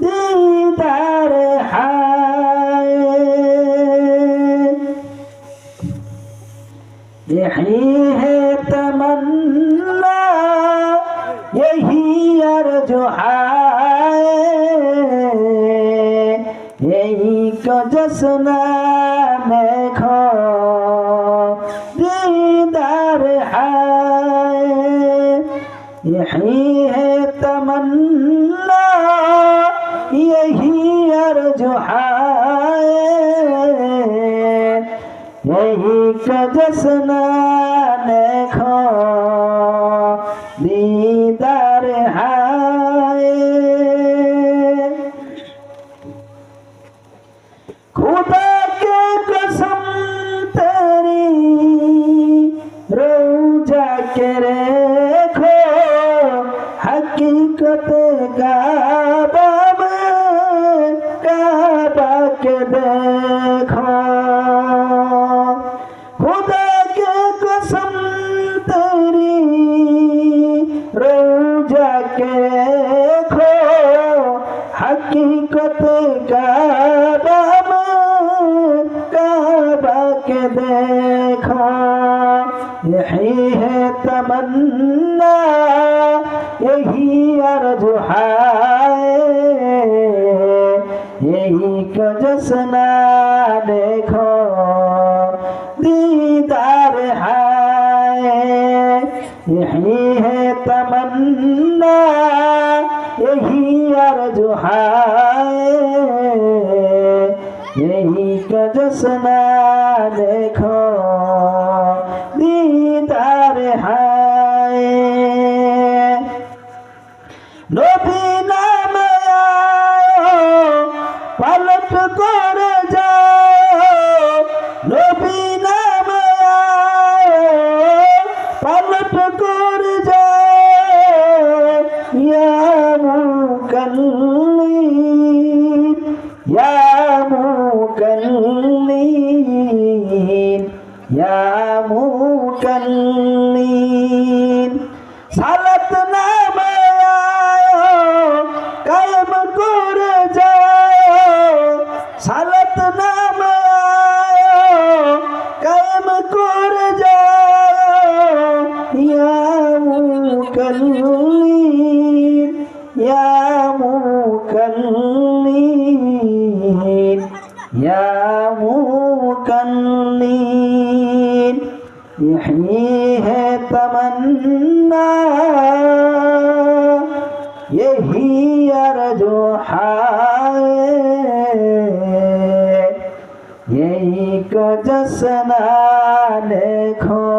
दीदार हाय यही है तमन्ना यही अर्ज़ु है यही को जश्न देखो दीदार है यही है तमन्ना यही अर्ज़ु है यही का जश्न देखो दीदार है खुदा के कसम तेरी रोजा के देखो हकीकत काबा के देखो खुदा के कसम तेरी रोजा के देखो हकीकत काबा के देखो यही है तमन्ना यही अर्ज़ु है यही का जश्न देखो दीदार है यही है तमन्ना यही अर्ज़ु है यही का जश्न देखो दीदार है नबी नाम आयो पलट कर जाओ नबी नाम आयो पलट कर जाओ या मुकल्लिम या मुकल्लिम या मुकल्लिम सालत नाम आयो कायम कर जाओ सालत नाम आयो कायम कर जाओ या मुकल्लिम या मुकल्लिम या मुकल्लिम यही है तमन्ना यही अर्ज़ु है यही को जश्न देखो